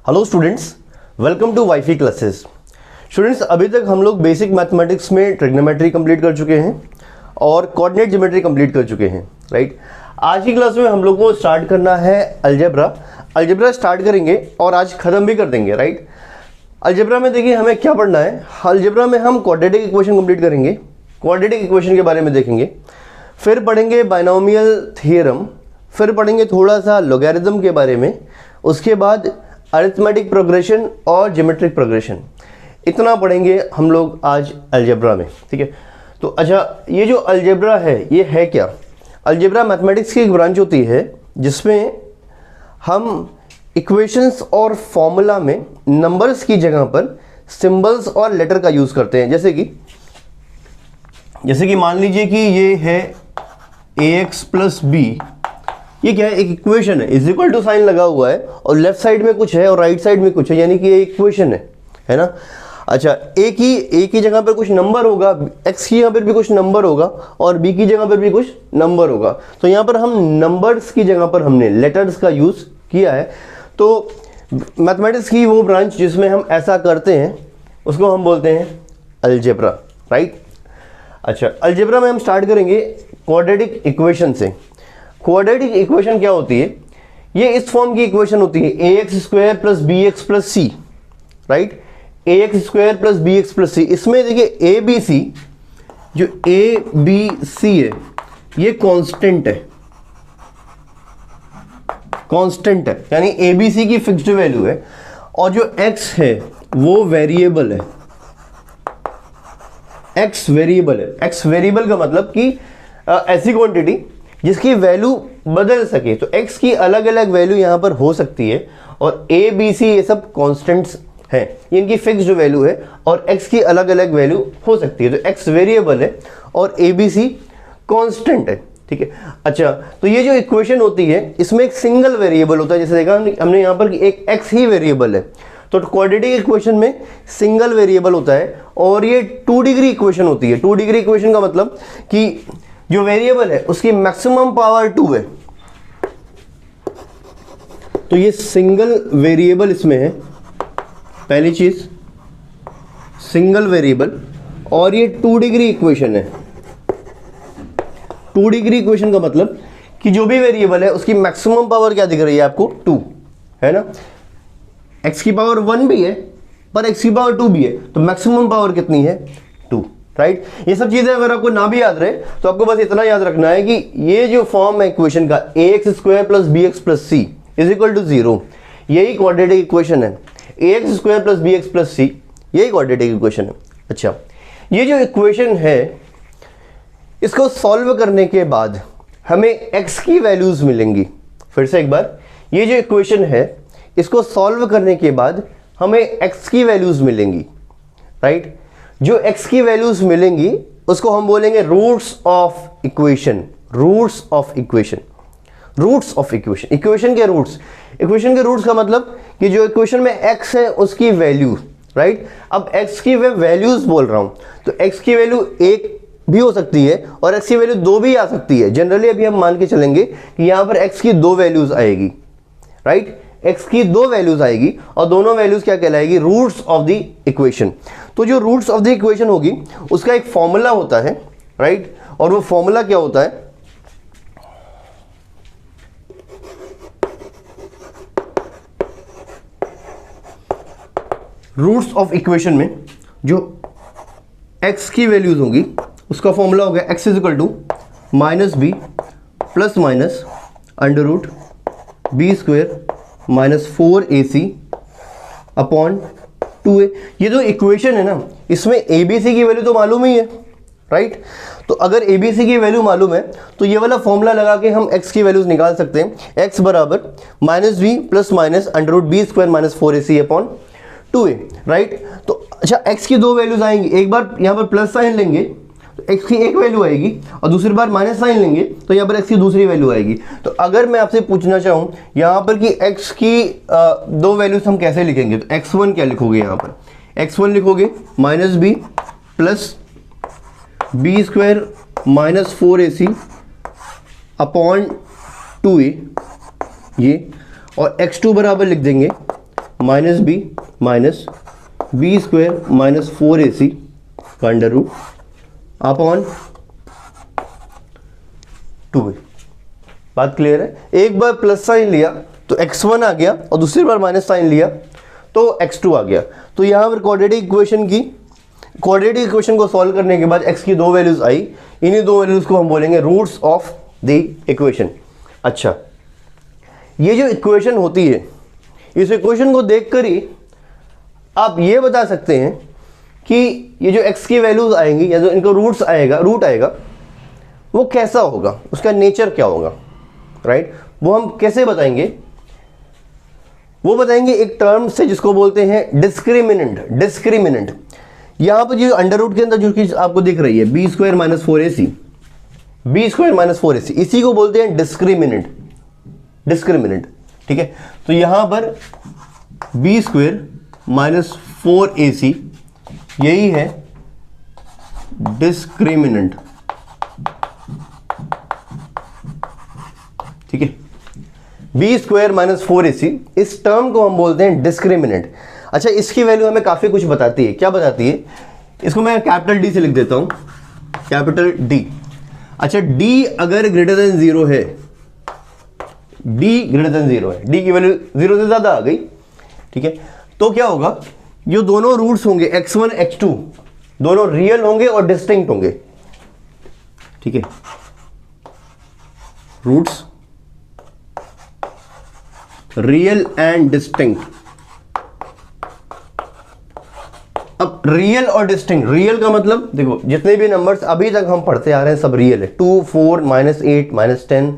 Hello students, welcome to WiFi classes. Students, अभी तक हम लोग बेसिक मैथमेटिक्स में ट्रिग्नोमेट्री कंप्लीट कर चुके हैं और कोऑर्डिनेट ज्योमेट्री कंप्लीट कर चुके हैं, राइट। आज की क्लास में हम लोग को स्टार्ट करना है अलजेब्रा स्टार्ट करेंगे और आज ख़त्म भी कर देंगे, राइट। अलजेब्रा में देखिए हमें क्या पढ़ना है। अलजेब्रा में हम क्वाड्रेटिक इक्वेशन कंप्लीट करेंगे, क्वाड्रेटिक इक्वेशन के बारे में देखेंगे, फिर पढ़ेंगे बाइनोमियल थ्योरम, फिर पढ़ेंगे थोड़ा सा लॉगरिथम के बारे में, उसके बाद अरिथमेटिक प्रोग्रेशन और ज्योमेट्रिक प्रोग्रेशन। इतना पढ़ेंगे हम लोग आज अलजेब्रा में, ठीक है। तो अच्छा, ये जो अलजेब्रा है ये है क्या? अलजेब्रा मैथमेटिक्स की एक ब्रांच होती है जिसमें हम इक्वेशंस और फॉर्मूला में नंबर्स की जगह पर सिंबल्स और लेटर का यूज़ करते हैं। जैसे कि मान लीजिए कि ये है ax प्लस बी, ये क्या है? एक इक्वेशन है, इज इक्वल टू साइन लगा हुआ है और लेफ्ट साइड में कुछ है और राइट साइड में कुछ है, यानी कि ये इक्वेशन है ना। अच्छा, ए की जगह पर कुछ नंबर होगा, x की जगह पर भी कुछ नंबर होगा और b की जगह पर भी कुछ नंबर होगा। तो यहाँ पर हम नंबर्स की जगह पर हमने लेटर्स का यूज़ किया है। तो मैथमेटिक्स की वो ब्रांच जिसमें हम ऐसा करते हैं उसको हम बोलते हैं अलजेब्रा, राइट। अच्छा, अलजेब्रा में हम स्टार्ट करेंगे क्वाड्रेटिक इक्वेशन से। क्वाड्रेटिक इक्वेशन क्या होती है? ये इस फॉर्म की इक्वेशन होती है ax square plus B X plus C, right. ax square plus B X plus C, इसमें देखिए ए बी सी, जो ए बी सी है ये कांस्टेंट है, यानी ए बी सी की फिक्स्ड वैल्यू है, और जो x है वो वेरिएबल है। x वेरिएबल का मतलब कि ऐसी क्वांटिटी जिसकी वैल्यू बदल सके। तो x की अलग अलग वैल्यू यहाँ पर हो सकती है और a b c ये सब कांस्टेंट्स हैं, इनकी फिक्स्ड वैल्यू है और x की अलग अलग वैल्यू हो सकती है। तो x वेरिएबल है और a b c कांस्टेंट है, ठीक है। अच्छा, तो ये जो इक्वेशन होती है इसमें एक सिंगल वेरिएबल होता है। जैसे देखा हमने यहाँ पर कि एक x ही वेरिएबल है, तो क्वाड्रेटिक इक्वेशन में सिंगल वेरिएबल होता है और ये 2 डिग्री इक्वेशन होती है। 2 डिग्री इक्वेशन का मतलब कि जो वेरिएबल है उसकी मैक्सिमम पावर 2 है, तो ये सिंगल वेरिएबल इसमें है, पहली चीज सिंगल वेरिएबल, और ये 2 डिग्री इक्वेशन है। 2 डिग्री इक्वेशन का मतलब कि जो भी वेरिएबल है उसकी मैक्सिमम पावर क्या दिख रही है आपको? 2 है ना। x की पावर 1 भी है पर x की पावर 2 भी है, तो मैक्सिमम पावर कितनी है? 2, राइट। ये सब चीजें अगर आपको ना भी याद रहे तो आपको बस इतना याद रखना है कि ये जो फॉर्म है इक्वेशन का ax square plus B X plus C is equal to 0, यही क्वाड्रेटिक इक्वेशन है। ax square plus B X plus C यही क्वाड्रेटिक इक्वेशन है। अच्छा, ये जो इक्वेशन है इसको सॉल्व करने के बाद हमें x की वैल्यूज मिलेंगी। फिर से एक बार, ये जो इक्वेशन है इसको सॉल्व करने के बाद हमें x की वैल्यूज मिलेंगी, राइट। जो x की वैल्यूज मिलेंगी उसको हम बोलेंगे रूट्स ऑफ इक्वेशन। इक्वेशन के रूट्स का मतलब कि जो इक्वेशन में x है उसकी वैल्यू, राइट। अब x की मैं वैल्यूज बोल रहा हूं, तो x की वैल्यू 1 भी हो सकती है और x की वैल्यू 2 भी आ सकती है। जनरली अभी हम मान के चलेंगे कि यहां पर x की 2 वैल्यूज आएगी, राइट। x की 2 वैल्यूज आएगी और दोनों वैल्यूज क्या कहलाएगी? Roots of the equation. तो जो रूट्स ऑफ द इक्वेशन होगी उसका एक फॉर्मूला होता है, राइट। और वो फॉर्मूला क्या होता है? रूट्स ऑफ इक्वेशन में जो x की वैल्यूज होगी उसका फॉर्मूला होगा x is equal to minus b plus minus under root b square minus 4ac upon 2a। ये जो इक्वेशन है ना इसमें abc की वैल्यू तो मालूम ही है, राइट। तो अगर abc की वैल्यू मालूम है तो ये वाला फॉर्मूला लगा के हम x की वैल्यूज निकाल सकते हैं। x बराबर minus b plus minus under root b square minus 4ac upon 2a, right. तो अच्छा, x की 2 वैल्यूज आएंगी, एक बार यहाँ पर प्लस साइन लेंगे तो x की एक वैल्यू आएगी और दूसरी बार माइनस साइन लेंगे तो यहाँ पर x की दूसरी वैल्यू आएगी। तो अगर मैं आपसे पूछना चाहूँ यहाँ पर कि x की 2 वैल्यूज हम कैसे लिखेंगे, तो x1 क्या लिखोगे? यहाँ पर x1 लिखोगे minus b plus b square minus 4ac upon 2a ये, और x2 बराबर लिख देंगे minus B square minus 4ac का अंडर रूट अपॉन 2a। बात क्लियर है? एक बार प्लस साइन लिया तो x1 आ गया और दूसरी बार माइनस साइन लिया तो x2 आ गया। तो यहां पर क्वाड्रेटिक इक्वेशन को सॉल्व करने के बाद x की दो वैल्यूज आई, इन्हीं दो वैल्यूज को हम बोलेंगे रूट्स ऑफ द इक्वेशन। अच्छा, ये जो इक्वेशन होती है, इस इक्वेशन को देखकर ही आप ये बता सकते हैं कि ये जो x की वैल्यूज आएंगी या जो इनको रूट आएगा वो कैसा होगा, उसका नेचर क्या होगा, राइट? वो हम कैसे बताएंगे? वो बताएंगे एक टर्म से जिसको बोलते हैं डिस्क्रिमिनेंट। यहां पर जो अंडर रूट के अंदर जो चीज आपको दिख रही है बी स्क्वायर माइनस 4ac, इसी को बोलते हैं डिस्क्रिमिनेंट। ठीक है, तो यहां पर बी स्क्वायर माइनस 4ac यही है डिस्क्रिमिनेंट। ठीक है, बी स्क्वायर माइनस 4ac, इस टर्म को हम बोलते हैं डिस्क्रिमिनेंट। अच्छा, इसकी वैल्यू हमें काफी कुछ बताती है। क्या बताती है? इसको मैं कैपिटल डी से लिख देता हूं, कैपिटल डी। अच्छा, डी अगर ग्रेटर देन 0 है, डी ग्रेटर देन 0 है, डी की वैल्यू 0 से ज्यादा आ गई, ठीक है, तो क्या होगा? ये दोनों रूट्स होंगे x1 x2 दोनों रियल होंगे और डिस्टिंक्ट होंगे। ठीक है, रूट्स रियल एंड डिस्टिंक्ट। अब रियल और डिस्टिंक्ट, रियल का मतलब देखो जितने भी नंबर्स अभी तक हम पढ़ते आ रहे हैं सब रियल है। 2, 4, -8, -10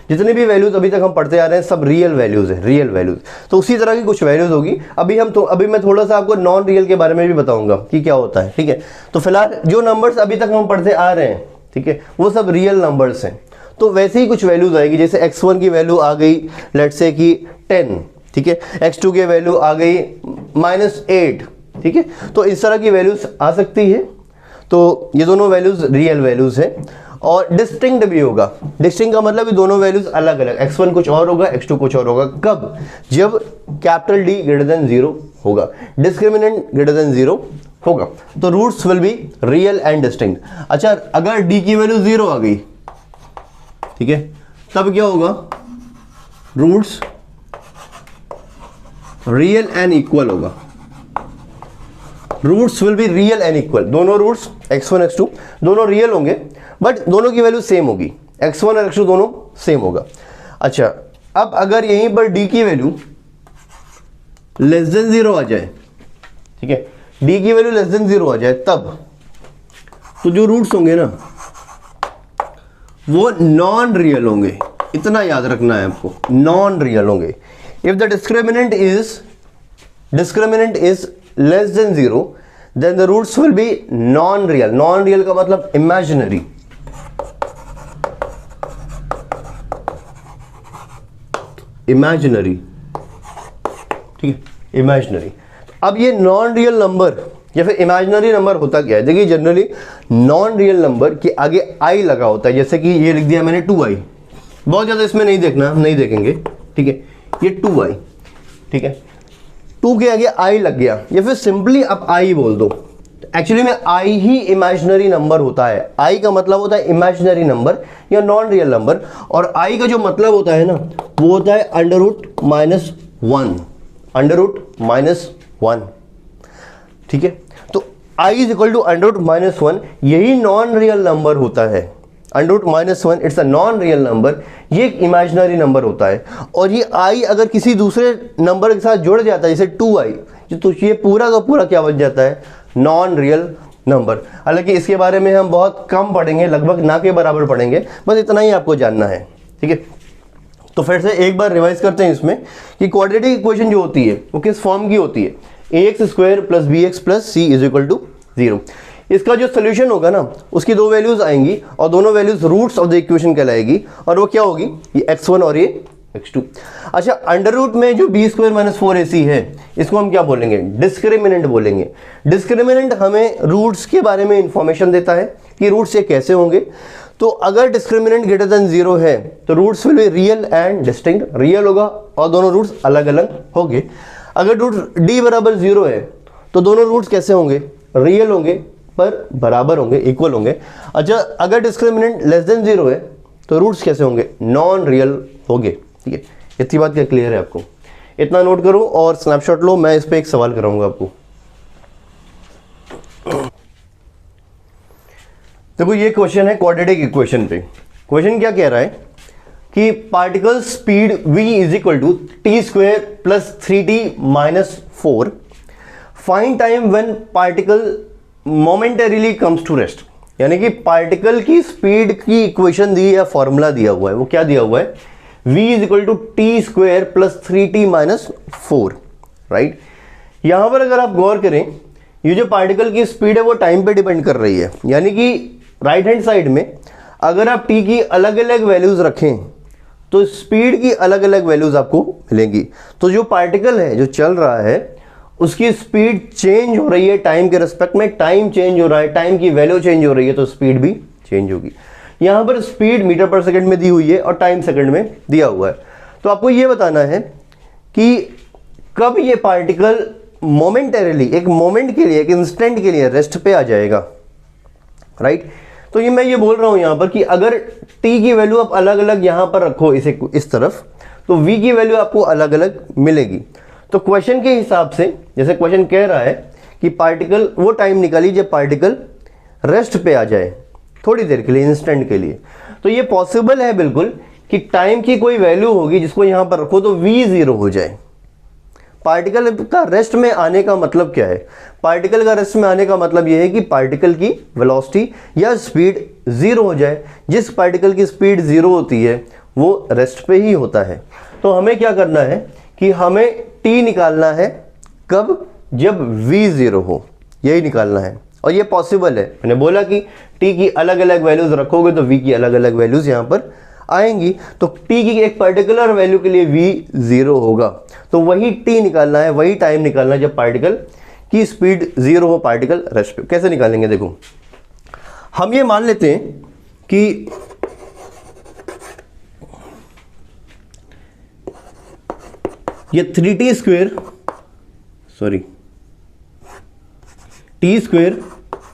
जितने भी वैल्यूज अभी तक हम पढ़ते आ रहे हैं सब रियल वैल्यूज है, रियल वैल्यूज। तो उसी तरह की कुछ वैल्यूज होगी। अभी मैं थोड़ा सा आपको नॉन रियल के बारे में भी बताऊंगा कि क्या होता है। ठीक है, तो फिलहाल जो नंबर्स अभी तक हम पढ़ते आ रहे हैं, ठीक है, वो सब रियल नंबर्स हैं। तो वैसे ही कुछ वैल्यूज आएगी, जैसे x1 की वैल्यू आ गई लेट्स से कि 10, ठीक है, x2 की वैल्यू आ गई -8, ठीक है, तो इस तरह की वैल्यूज आ सकती है। तो ये दोनों वैल्यूज रियल वैल्यूज हैं। और डिस्टिंक्ट भी होगा। डिस्टिंक्ट का मतलब ये दोनों वैल्यूज अलग अलग, x1 कुछ और होगा, x2 कुछ और होगा। कब? जब कैपिटल D ग्रेटर देन 0 होगा, डिस्क्रिमिनेंट ग्रेटर देन 0 होगा, तो roots will be real and distinct. अच्छा, अगर D की वैल्यू 0 आ गई, ठीक है, तब क्या होगा? रूट्स रियल एंड इक्वल होगा। Roots will be real and equal. दोनों रूट्स x1 x2 दोनों रियल होंगे, बट दोनों की वैल्यू सेम होगी, x1 और x2 दोनों सेम होगा। अच्छा, अब अगर यहीं पर d की वैल्यू लेस देन 0 आ जाए, ठीक है, d की वैल्यू लेस देन 0 आ जाए, तब तो जो रूट्स होंगे ना वो नॉन रियल होंगे। इतना याद रखना है आपको, नॉन रियल होंगे। If the discriminant is less than 0 then the roots will be non real. Non real का मतलब इमेजिनरी। ठीक है, इमेजिनरी। अब ये नॉन रियल नंबर या फिर इमेजिनरी नंबर होता क्या है? देखिए, जनरली नॉन रियल नंबर के आगे आई लगा होता है। जैसे कि ये लिख दिया मैंने 2i, बहुत ज्यादा इसमें नहीं देखना, हम नहीं देखेंगे, ठीक है, ये 2i, ठीक है, 2 के आगे i लग गया, या फिर सिंपली आप i बोल दो। एक्चुअली में i ही इमेजिनरी नंबर होता है। i का मतलब होता है इमेजिनरी नंबर या नॉन रियल नंबर, और i का जो मतलब होता है ना वो होता है √-1, √-1, ठीक है। तो i इज इक्वल टू √-1, यही नॉन रियल नंबर होता है। √-1 it's a non real number, ये एक इमेजिनरी नंबर होता है। और ये i अगर किसी दूसरे नंबर के साथ जुड़ जाता है, जैसे 2i, तो ये पूरा का पूरा क्या बन जाता है? Non real number. हालांकि इसके बारे में हम बहुत कम पढ़ेंगे, लगभग ना के बराबर पढ़ेंगे, बस इतना ही आपको जानना है, ठीक है। तो फिर से एक बार रिवाइज करते हैं इसमें कि क्वाड्रेटिक इक्वेशन जो होती है वो किस फॉर्म की होती है? ax² + bx + c = 0। इसका जो सोल्यूशन होगा ना, उसकी दो वैल्यूज आएंगी और दोनों values roots of the equation कहलाएगी, और वो क्या होगी? ये x1 और ये x2। अच्छा, अंडर रूट में जो b² - 4ac है, इसको हम क्या बोलेंगे? डिस्क्रिमिनेंट बोलेंगे। डिस्क्रिमिनेंट हमें रूट्स के बारे में इंफॉर्मेशन देता है कि रूट्स ये कैसे होंगे। तो अगर डिस्क्रिमिनेंट ग्रेटर देन 0 है तो roots will be real and distinct. Real होगा और दोनों रूट्स अलग अलग होंगे। अगर रूट डी बराबर 0 है तो दोनों रूट्स कैसे होंगे, रियल होंगे पर बराबर होंगे, इक्वल होंगे। अच्छा, अगर डिस्क्रिमिनेंट लेस देन 0 है तो रूट्स कैसे होंगे, नॉन रियल होंगे। ठीक है, इतनी बात क्या क्लियर है आपको, इतना नोट करो और स्नैपशॉट लो, मैं इस पे एक सवाल कराऊंगा आपको। देखो ये क्वेश्चन है क्वाड्रेटिक इक्वेशन पे। क्वेश्चन क्या कह रहा है कि particle speed v is equal to t square plus 3t minus 4, find time when particle momentarily comes to rest. यानी कि पार्टिकल की स्पीड की इक्वेशन दी या फॉर्मूला दिया हुआ है, वो क्या दिया हुआ है, v is equal to t square plus 3t minus 4, right. यहां पर अगर आप गौर करें, ये जो पार्टिकल की स्पीड है वो टाइम पे डिपेंड कर रही है। यानी कि राइट हैंड साइड में अगर आप t की अलग अलग वैल्यूज रखें तो स्पीड की अलग अलग वैल्यूज आपको मिलेंगी। तो जो पार्टिकल है जो चल रहा है उसकी स्पीड चेंज हो रही है टाइम के रिस्पेक्ट में, टाइम चेंज हो रहा है, टाइम की वैल्यू चेंज हो रही है, तो स्पीड भी चेंज होगी। यहां पर स्पीड मीटर पर सेकंड में दी हुई है और टाइम सेकंड में दिया हुआ है। तो आपको यह बताना है कि कब ये पार्टिकल मोमेंटरीली, एक मोमेंट के लिए, एक इंस्टेंट के लिए रेस्ट पे आ जाएगा, राइट। तो ये मैं ये बोल रहा हूं यहां पर कि अगर t की वैल्यू आप अलग अलग यहां पर रखो इसे इस तरफ, तो v की वैल्यू आपको अलग अलग मिलेगी। तो क्वेश्चन के हिसाब से, जैसे क्वेश्चन कह रहा है कि पार्टिकल, वो टाइम निकालिए जब पार्टिकल रेस्ट पे आ जाए थोड़ी देर के लिए, इंस्टेंट के लिए। तो ये पॉसिबल है बिल्कुल कि टाइम की कोई वैल्यू होगी जिसको यहां पर रखो तो v 0 हो जाए। पार्टिकल का रेस्ट में आने का मतलब क्या है, पार्टिकल का रेस्ट में आने का मतलब यह है कि पार्टिकल की वेलोसिटी या स्पीड 0 हो जाए। जिस पार्टिकल की स्पीड 0 होती है वो रेस्ट पे ही होता है। तो हमें क्या करना है कि हमें t निकालना है, कब, जब v 0 हो, यही निकालना है। और ये पॉसिबल है, मैंने बोला कि t की अलग अलग वैल्यूज रखोगे तो v की अलग अलग वैल्यूज यहां पर आएंगी। तो t की एक पर्टिकुलर वैल्यू के लिए v 0 होगा, तो वही t निकालना है, वही टाइम निकालना है जब पार्टिकल की स्पीड 0 हो, पार्टिकल रेस्ट पे। कैसे निकालेंगे, देखो हम ये मान लेते हैं कि ये 3t square, sorry t square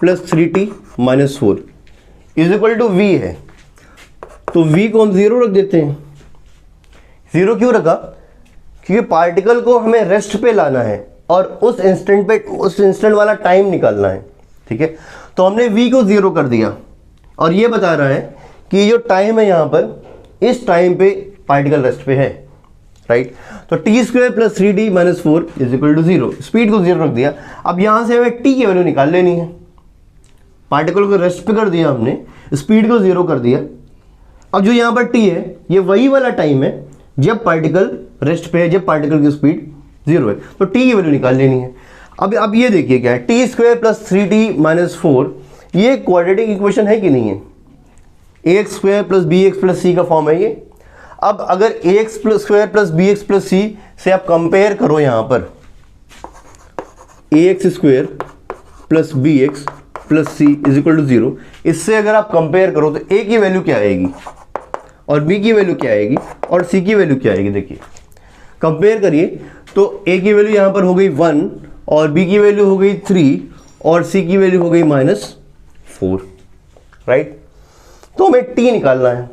plus 3t minus 4 is equal to v है। तो v को हम 0 रख देते हैं। 0 क्यों रखा, क्योंकि पार्टिकल को हमें रेस्ट पे लाना है और उस इंस्टेंट पे, उस इंस्टेंट वाला टाइम निकालना है। ठीक है, तो हमने v को 0 कर दिया और ये बता रहा है कि जो टाइम है यहां पर, इस टाइम पे पार्टिकल रेस्ट पे है, राइट। तो t square plus 3t minus 4 is equal to 0, speed को 0 रख दिया। अब यहां से हमें t की वैल्यू निकाल लेनी है। पार्टिकल को रेस्ट पे कर दिया हमने, स्पीड को 0 कर दिया। अब जो यहां पर t है ये वही वाला टाइम है जब पार्टिकल रेस्ट पे है, जब पार्टिकल की स्पीड 0 है, तो t की वैल्यू निकाल लेनी है। अब ये देखिए क्या है, T square plus 3t minus 4, ये क्वाड्रेटिक इक्वेशन है कि नहीं है, ax square plus bx plus c का फॉर्म है ये। अब अगर ax square plus bx plus c से आप कंपेयर करो, यहां पर ax square plus bx plus c is equal to 0, इससे अगर आप कंपेयर करो तो a की वैल्यू क्या आएगी और b की वैल्यू क्या आएगी और c की वैल्यू क्या आएगी। देखिए कंपेयर करिए तो a की वैल्यू यहां पर हो गई 1 और b की वैल्यू हो गई 3 और c की वैल्यू हो गई -4, राइट। तो हमें t निकालना है,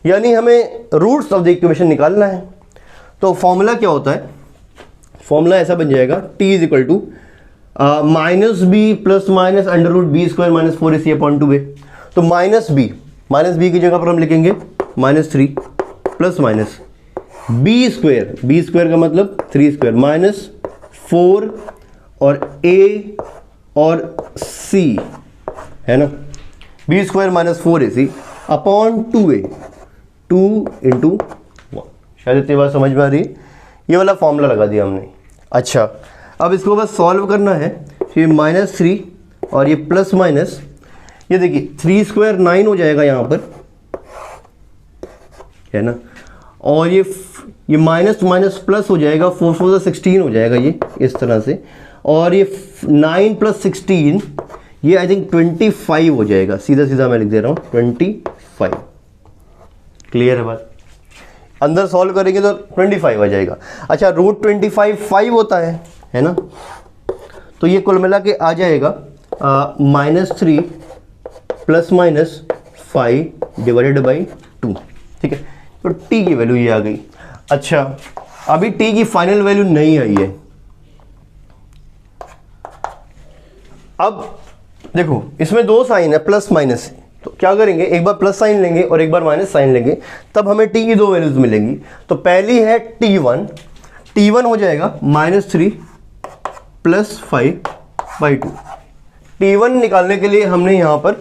यानी हमें रूट्स ऑफ द इक्वेशन निकालना है। तो फॉर्मूला क्या होता है, फॉर्मूला ऐसा बन जाएगा, t is equal to minus b plus minus under root b square minus 4ac upon 2a। तो माइनस बी की जगह पर हम लिखेंगे -3 प्लस माइनस बी स्क्वायर का मतलब 3 स्क्वायर माइनस 4 और a और c है ना, B square minus 4ac upon 2a, 2 into 1। शायद इतनी बात समझ में आ रही है, ये वाला फॉर्मूला लगा दिया हमने। अच्छा, अब इसको बस सॉल्व करना है। ये -3 और ये प्लस माइनस, ये देखिए 3 स्क्वायर 9 हो जाएगा यहाँ पर, है ना, और ये माइनस माइनस प्लस हो जाएगा, 4 4 16 हो जाएगा ये इस तरह से, और ये 9 प्लस 16 ये आई थिंक 25 हो जाएगा, सीधा सीधा मैं लिख दे रहा हूँ 25। क्लियर है बात। अंदर सॉल्व करेंगे तो 25 आ जाएगा। अच्छा रूट 25 5 होता है ना, तो ये कुल मिला के आ जाएगा -3 ± 5 डिवाइडेड बाई 2, ठीक है। तो t की वैल्यू ये आ गई। अच्छा अभी t की फाइनल वैल्यू नहीं आई है। अब देखो इसमें दो साइन है प्लस माइनस, तो क्या करेंगे, एक बार प्लस साइन लेंगे और एक बार माइनस साइन लेंगे, तब हमें t की दो वैल्यूज मिलेंगी। तो पहली है t1 हो जाएगा -3 + 5/2। t1 निकालने के लिए हमने यहां पर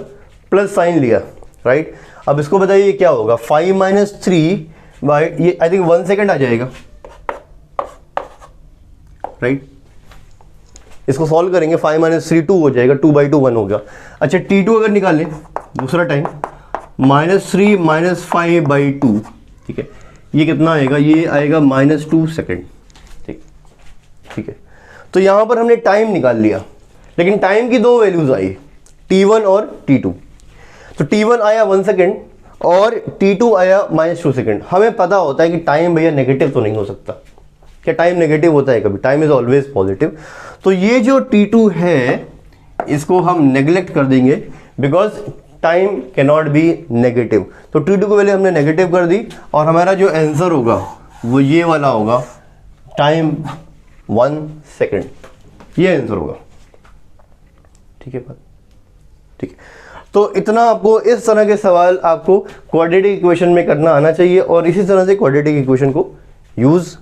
प्लस साइन लिया, राइट। अब इसको बताइए क्या होगा, 5 - 3 बाई, ये आई थिंक 1 सेकेंड आ जाएगा, राइट। इसको सॉल्व करेंगे, 5 - 3 2 हो जाएगा, 2/2 1 हो गया। अच्छा t2 अगर निकालें दूसरा टाइम, -3 - 5/2, ठीक है, ये कितना आएगा, ये आएगा -2 सेकेंड, ठीक है। तो यहां पर हमने टाइम निकाल लिया, लेकिन टाइम की दो वैल्यूज आई, t1 और t2। तो t1 आया 1 सेकेंड और t2 आया -2 सेकेंड। हमें पता होता है कि टाइम भैया नेगेटिव तो नहीं हो सकता, क्या टाइम नेगेटिव होता है कभी, टाइम इज ऑलवेज पॉजिटिव। तो ये जो t2 है इसको हम नेग्लेक्ट कर देंगे, because time can not be negative. तो t2 की वैल्यू हमने नेगेटिव कर दी और हमारा जो आंसर होगा वो ये वाला होगा, टाइम 1 सेकेंड, ये आंसर होगा, ठीक है बात, ठीक है। तो इतना आपको, इस तरह के सवाल आपको क्वाड्रेटिक इक्वेशन में करना आना चाहिए और इसी तरह से क्वाड्रेटिक इक्वेशन को यूज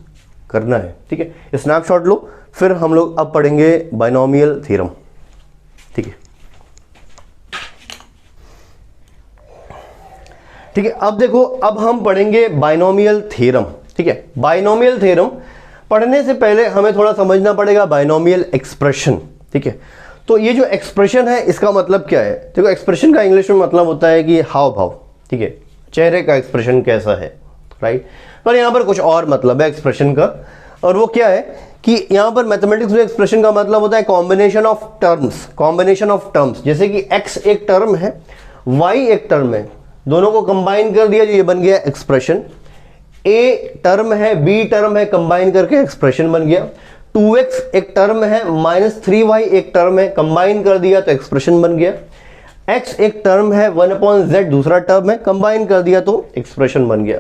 करना है, ठीक है। स्नैपशॉट लो, फिर हम लोग अब पढ़ेंगे बाइनोमियल थ्योरम, ठीक है, ठीक है। अब देखो, अब हम पढ़ेंगे बाइनोमियल थ्योरम, ठीक है। बाइनोमियल थ्योरम पढ़ने से पहले हमें थोड़ा समझना पड़ेगा बाइनोमियल एक्सप्रेशन, ठीक है। तो ये जो एक्सप्रेशन है इसका मतलब क्या है, देखो एक्सप्रेशन का इंग्लिश में मतलब होता है कि हाव भाव, ठीक है, चेहरे का एक्सप्रेशन कैसा है, राइट। पर यहाँ पर कुछ और मतलब है एक्सप्रेशन का, और वो क्या है कि यहाँ पर मैथमेटिक्स में एक्सप्रेशन का मतलब होता है combination of terms, combination of terms. जैसे कि x एक टर्म है, y एक टर्म है, दोनों को कंबाइन कर दिया, जो ये बन गया एक्सप्रेशन। a टर्म है, b टर्म है, कंबाइन करके एक्सप्रेशन बन गया। 2x एक टर्म है, -3y एक टर्म है, कंबाइन कर दिया तो एक्सप्रेशन बन गया। x एक टर्म है, 1/z दूसरा टर्म है, कंबाइन कर दिया तो एक्सप्रेशन बन गया।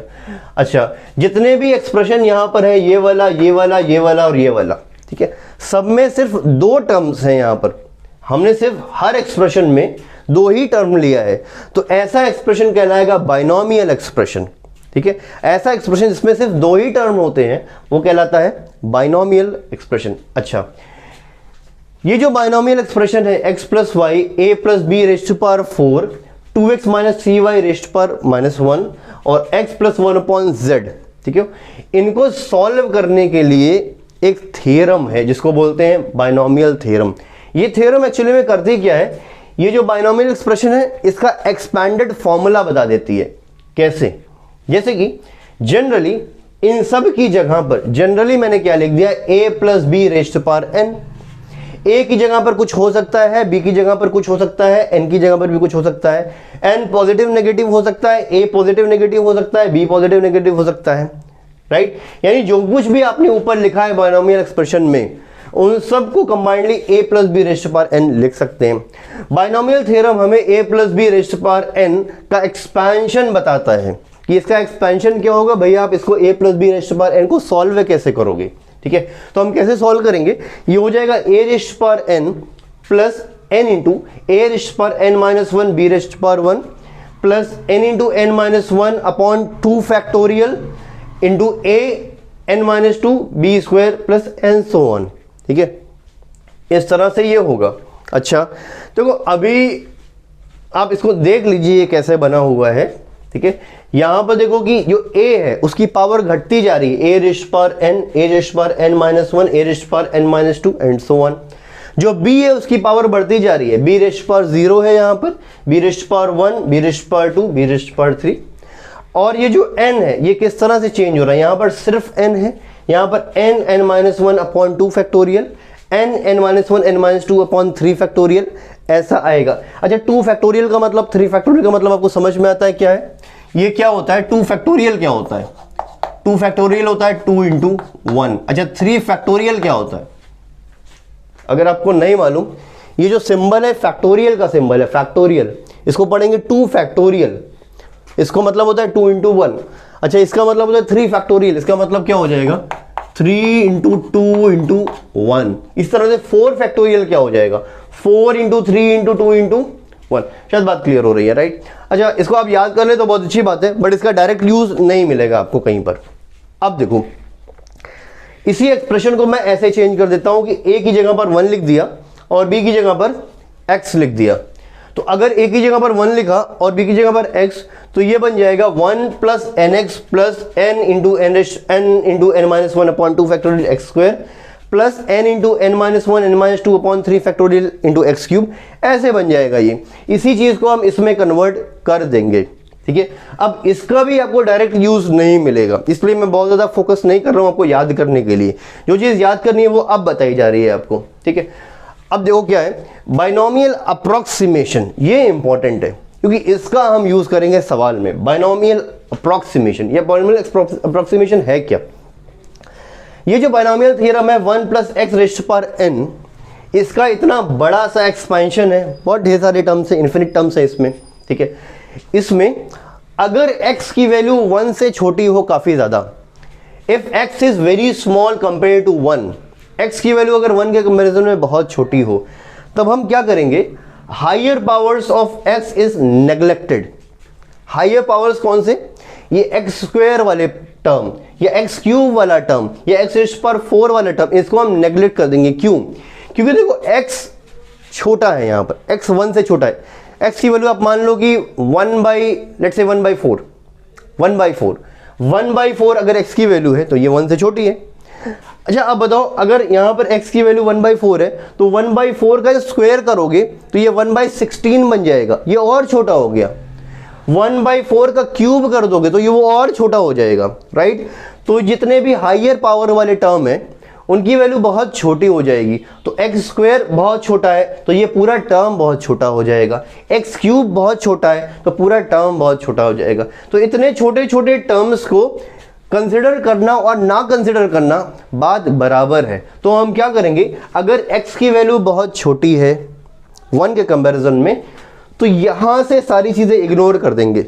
अच्छा, जितने भी एक्सप्रेशन यहां पर है, ये वाला, ये वाला, ये वाला और ये वाला, ठीक है, सब में सिर्फ दो टर्म्स हैं। यहां पर हमने सिर्फ हर एक्सप्रेशन में दो ही टर्म लिया है, तो ऐसा एक्सप्रेशन कहलाएगा बाइनोमियल एक्सप्रेशन, ठीक है। ऐसा एक्सप्रेशन जिसमें सिर्फ दो ही टर्म होते हैं वो कहलाता है बाइनोमियल एक्सप्रेशन। अच्छा, ये जो बाइनोमियल एक्सप्रेशन है x + y a + b raised to power 4 2x - 3y raised to power -1 और x + 1/z, ठीक है, इनको सॉल्व करने के लिए एक थ्योरम है जिसको बोलते हैं बाइनोमियल थ्योरम। ये थ्योरम एक्चुअली में करती क्या है, ये जो बाइनोमियल एक्सप्रेशन है इसका एक्सपैंडेड फॉर्मूला बता देती है। कैसे, जैसे कि जनरली इन सब की जगह पर, जनरली मैंने क्या लिख दिया, a + b raised to power n। a की जगह पर कुछ हो सकता है, b की जगह पर कुछ हो सकता है, n की जगह पर भी कुछ हो सकता है। n पॉजिटिव नेगेटिव हो सकता है, a पॉजिटिव नेगेटिव हो सकता है, b पॉजिटिव नेगेटिव हो सकता है, राइट। यानी जो कुछ भी आपने ऊपर लिखा है बाइनोमियल एक्सप्रेशन में, उन सबको combinedly a + b raised to power n लिख सकते हैं। बाइनोमियल थ्योरम हमें a + b raised to power n का एक्सपेंशन बताता है कि इसका एक्सपेंशन क्या होगा। भैया आप इसको a + b raised to power n को सॉल्व कैसे करोगे, ठीक है। तो हम कैसे सॉल्व करेंगे, ये हो जाएगा a raised to power n plus n into a raised to power n - 1 b raised to power 1 plus n into n - 1 upon 2 factorial into a n - 2 b square plus and so on, ठीक है। इस तरह से ये होगा। अच्छा, देखो अभी आप इसको देख लीजिए ये कैसे बना हुआ है, ठीक है। यहां पर देखो कि जो a है उसकी पावर घटती जा रही है, a raised to power n, a raised to power n - 1, a raised to power n - 2 and so on. जो b है उसकी पावर बढ़ती जा रही है, b raised to power 0 है यहां पर, b raised to power 1, b raised to power 2, b raised to power 3। और ये जो n है ये किस तरह से चेंज हो रहा है, यहां पर सिर्फ n है, यहां पर n - 1 upon 2 factorial, n - 1 n - 2 upon 3 factorial, ऐसा आएगा। अच्छा, 2 फैक्टोरियल का मतलब, 3 फैक्टोरियल का मतलब आपको समझ में आता है क्या है, ये क्या होता है, 2 फैक्टोरियल क्या होता है, 2 फैक्टोरियल होता है 2 इंटू 1। अच्छा 3 फैक्टोरियल क्या होता है, अगर आपको नहीं मालूम, ये जो सिंबल है फैक्टोरियल का सिंबल है, फैक्टोरियल, इसको पढ़ेंगे 2 फैक्टोरियल, इसको मतलब होता है 2 इंटू 1। अच्छा इसका मतलब होता है 3 फैक्टोरियल, इसका मतलब क्या हो जाएगा 3 इंटू 2 इंटू 1। इस तरह से 4 फैक्टोरियल क्या हो जाएगा 4 इंटू 3 इंटू 2 इंटू 1। शायद बात क्लियर हो रही है, राइट। अच्छा इसको आप याद कर ले तो बहुत अच्छी बात है, बट इसका डायरेक्ट यूज नहीं मिलेगा आपको कहीं पर। अब देखो इसी एक्सप्रेशन को मैं ऐसे चेंज कर देता हूं कि a की जगह पर 1 लिख दिया और b की जगह पर x लिख दिया। तो अगर a की जगह पर 1 लिखा और b की जगह पर x, तो ये बन जाएगा 1 plus n x plus n into n minus 1 upon 2 factorial x square plus n into n minus 1 n minus 2 upon 3 factorial into x cube, ऐसे बन जाएगा ये। इसी चीज को हम इसमें कन्वर्ट कर देंगे, ठीक है। अब इसका भी आपको डायरेक्ट यूज नहीं मिलेगा, इसलिए मैं बहुत ज्यादा फोकस नहीं कर रहा हूं आपको याद करने के लिए। जो चीज याद करनी है वो अब बताई जा रही है आपको, ठीक है। अब देखो क्या है बाइनोमियल अप्रोक्सीमेशन, ये इंपॉर्टेंट है क्योंकि इसका हम यूज करेंगे सवाल में। बाइनोमियल अप्रोक्सीमेशन, ये बाइनोमियल अप्रोक्सीमेशन है क्या? ये जो बाइनोमियल थ्योरम है 1 plus x raised power n, इसका इतना बड़ा सा एक्सपेंशन है, बहुत ढेर सारे टर्म्स है, इन्फिनिट टर्म्स है इसमें, ठीक है। इसमें अगर x की वैल्यू 1 से छोटी हो काफी ज्यादा, if x is very small compare to 1, x की वैल्यू अगर 1 के कंपैरिजन में बहुत छोटी हो, तब हम क्या करेंगे, higher powers of x is neglected. Higher powers कौन से, ये एक्स स्क्वायर वाले टर्म या एक्स क्यूब वाला टर्म या एक्स रेज़्ड पावर 4 वाला टर्म, इसको हम नेग्लेक्ट कर देंगे। क्यों? क्योंकि देखो x छोटा है, यहां पर x 1 से छोटा है। x की वैल्यू आप मान लो कि 1/4, 1/4 अगर x की वैल्यू है तो ये 1 से छोटी है। अच्छा अब बताओ अगर यहां पर x की वैल्यू 1/4 है तो 1/4 का स्क्वायर करोगे तो ये 1/16 बन जाएगा, ये और छोटा हो गया। 1/4 का क्यूब कर दोगे तो ये वो और छोटा हो जाएगा, राइट। तो जितने भी हायर पावर वाले टर्म है उनकी वैल्यू बहुत छोटी हो जाएगी। तो एक्स स्क्वायर बहुत छोटा है तो ये पूरा टर्म बहुत छोटा हो जाएगा, एक्स क्यूब बहुत छोटा है तो पूरा टर्म बहुत छोटा हो जाएगा। तो इतने छोटे छोटे टर्म्स को कंसिडर करना और ना कंसिडर करना बात बराबर है। तो हम क्या करेंगे, अगर x की वैल्यू बहुत छोटी है 1 के कंपैरिजन में, तो यहां से सारी चीजें इग्नोर कर देंगे।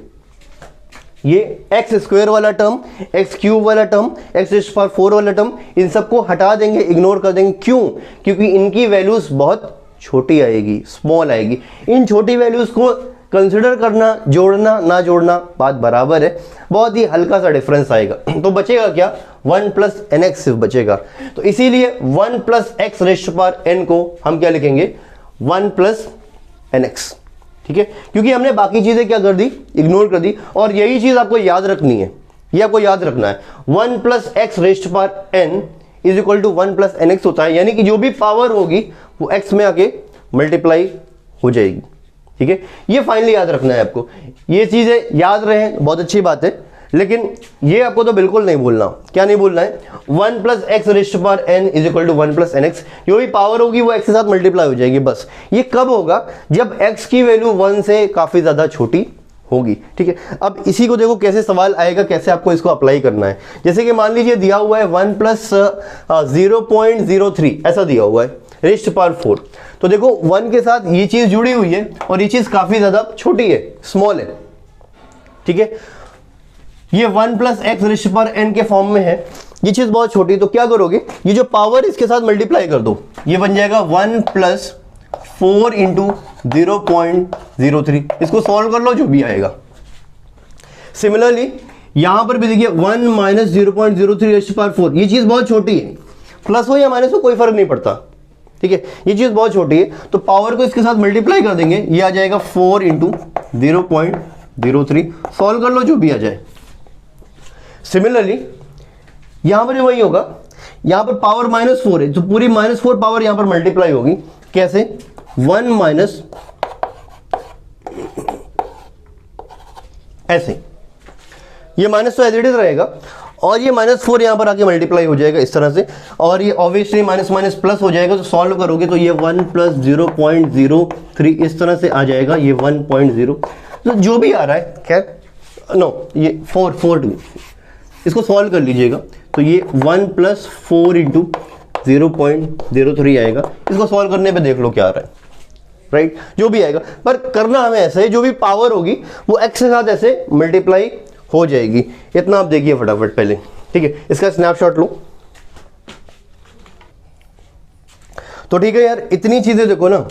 ये एक्स स्क्वायर वाला टर्म, एक्स क्यूब वाला टर्म, एक्स रेज़्ड पावर 4 वाला टर्म, इन सबको हटा देंगे, इग्नोर कर देंगे। क्यों? क्योंकि इनकी वैल्यूज बहुत छोटी आएगी, स्मॉल आएगी। इन छोटी वैल्यूज को कंसिडर करना, जोड़ना ना जोड़ना बात बराबर है, बहुत ही हल्का सा डिफरेंस आएगा। तो बचेगा क्या, 1 प्लस एन एक्स सिर्फ बचेगा। तो इसीलिए 1 plus x raised power n को हम क्या लिखेंगे, 1 प्लस एन एक्स, ठीक है। क्योंकि हमने बाकी चीजें क्या कर दी, इग्नोर कर दी। और यही चीज आपको याद रखनी है, ये आपको याद रखना है। 1 plus x raised power n is equal to 1 plus n x होता है, यानी कि जो भी पावर होगी वो x में आके मल्टीप्लाई हो जाएगी, ठीक है। ये फाइनली याद रखना है आपको, ये चीजें याद रहे बहुत अच्छी बात है, लेकिन ये आपको तो बिल्कुल नहीं भूलना। क्या नहीं भूलना है, 1 plus x raised power n is equal to 1 plus n x. जो भी पावर होगी वो x के साथ मल्टीप्लाई हो जाएगी, बस। ये कब होगा, जब x की वैल्यू 1 से काफी ज्यादा छोटी होगी, ठीक है। अब इसी को देखो कैसे सवाल आएगा, कैसे आपको इसको अप्लाई करना है। जैसे कि मान लीजिए दिया हुआ है 1 प्लस 0.03 ऐसा दिया हुआ है रेज़्ड पावर 4। तो देखो 1 के साथ ये चीज जुड़ी हुई है और ये चीज काफी ज्यादा छोटी है, स्मॉल है, ठीक है। ये 1 plus x raised power n के फॉर्म में है, ये चीज बहुत छोटी। तो क्या करोगे, ये जो पावर इसके साथ मल्टीप्लाई कर दो, ये बन जाएगा 1 प्लस 4 इंटू 0.03। इसको सॉल्व कर लो, जो भी आएगा। सिमिलरली यहां पर भी देखिए 1 माइनस 0.03 रेज़्ड पावर 4, ये चीज बहुत छोटी है, प्लस हो या माइनस हो कोई फर्क नहीं पड़ता, ठीक है। ये चीज बहुत छोटी है तो पावर को इसके साथ मल्टीप्लाई कर देंगे, ये आ जाएगा 4 इंटू 0.03। सॉल्व कर लो, जो भी आ जाए। सिमिलरली यहां पर वही होगा, यहां पर पावर -4 है तो पूरी -4 पावर यहां पर मल्टीप्लाई होगी। कैसे, 1 माइनस ऐसे, ये माइनस तो एज इट इज रहेगा और ये -4 यहां पर आके मल्टीप्लाई हो जाएगा इस तरह से, और ये ऑब्वियसली माइनस माइनस प्लस हो जाएगा। तो सॉल्व करोगे तो ये 1 प्लस 0.03 इस तरह से आ जाएगा, ये 1.0, तो जो भी आ रहा है, खैर नो, ये 4 इसको सॉल्व कर लीजिएगा तो ये 1 + 4 × 0.03 आएगा। इसको सॉल्व करने पे देख लो क्या आ रहा है, राइट, जो भी आएगा। पर करना हमें ऐसा है, जो भी पावर होगी वो x के साथ ऐसे मल्टीप्लाई हो जाएगी। इतना आप देखिए फटाफट पहले, ठीक है, इसका स्नैपशॉट लो। तो ठीक है यार, इतनी चीजें देखो ना,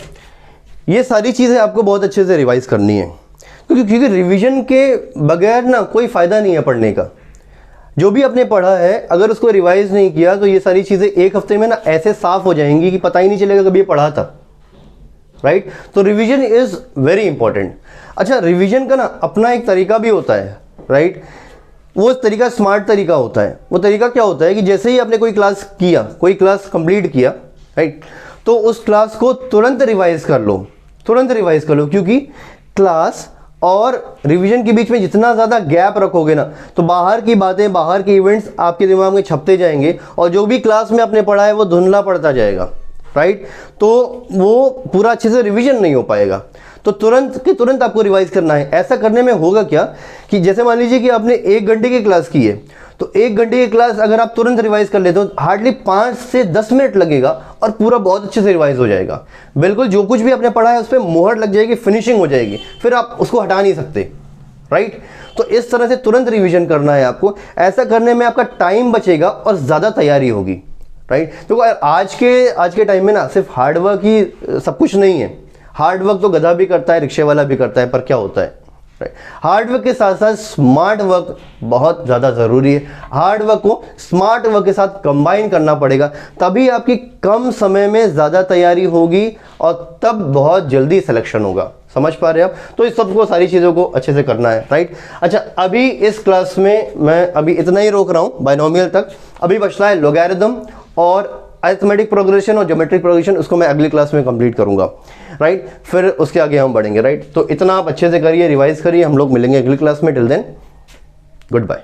ये सारी चीजें आपको बहुत अच्छे से रिवाइज करनी है, क्योंकि रिवीजन के बगैर ना कोई फायदा नहीं है पढ़ने का। जो भी आपने पढ़ा है अगर उसको रिवाइज नहीं किया तो ये सारी चीजें एक हफ्ते में ना ऐसे साफ हो जाएंगी कि पता ही नहीं चलेगा कभी ये पढ़ा था, राइट। तो रिवीजन इज वेरी इंपॉर्टेंट। अच्छा, रिवीजन का ना अपना एक तरीका भी होता है, राइट। वो तरीका स्मार्ट तरीका होता है। वो तरीका क्या होता है कि जैसे ही आपने कोई क्लास किया, कोई क्लास कंप्लीट किया, राइट, तो उस क्लास को तुरंत रिवाइज कर लो, तुरंत रिवाइज कर लो, क्योंकि क्लास और रिवीजन के बीच में जितना ज़्यादा गैप रखोगे ना तो बाहर की बातें, बाहर के इवेंट्स आपके दिमाग में छपते जाएंगे और जो भी क्लास में आपने पढ़ा है वो धुंधला पड़ता जाएगा, राइट। तो वो पूरा अच्छे से रिवीजन नहीं हो पाएगा। तो तुरंत के तुरंत आपको रिवाइज करना है। ऐसा करने में होगा क्या कि जैसे मान लीजिए कि आपने 1 घंटे की क्लास की है, तो 1 घंटे की क्लास अगर आप तुरंत रिवाइज कर लेते हो हार्डली 5 से 10 मिनट लगेगा और पूरा बहुत अच्छे से रिवाइज हो जाएगा। बिल्कुल जो कुछ भी आपने पढ़ा है उस पर मोहर लग जाएगी, फिनिशिंग हो जाएगी, फिर आप उसको हटा नहीं सकते, राइट। तो इस तरह से तुरंत रिवीजन करना है आपको। ऐसा करने में आपका टाइम बचेगा और ज़्यादा तैयारी होगी, राइट। तो आज के टाइम में ना सिर्फ हार्डवर्क ही सब कुछ नहीं है। हार्डवर्क तो गधा भी करता है, रिक्शे वाला भी करता है, पर क्या होता है, हार्डवर्क के साथ साथ स्मार्ट वर्क बहुत ज़्यादा ज़रूरी है। हार्डवर्क को स्मार्ट वर्क के साथ कंबाइन करना पड़ेगा, तभी आपकी कम समय में ज़्यादा तैयारी होगी और तब बहुत जल्दी सिलेक्शन होगा। समझ पा रहे हैं आप? तो इस सबको, सारी चीज़ों को अच्छे से करना है, राइट। अच्छा, अभी इस क्लास में मैं अभी इतना ही रोक रहा हूँ, बाइनोमियल तक। अभी बचता है लॉगरिथम और अरिथमेटिक प्रोग्रेशन और ज्योमेट्रिक प्रोग्रेशन, उसको मैं अगली क्लास में कंप्लीट करूंगा, राइट। फिर उसके आगे हम बढ़ेंगे, राइट। तो इतना आप अच्छे से करिए, रिवाइज करिए। हम लोग मिलेंगे अगली क्लास में। Till then, good bye.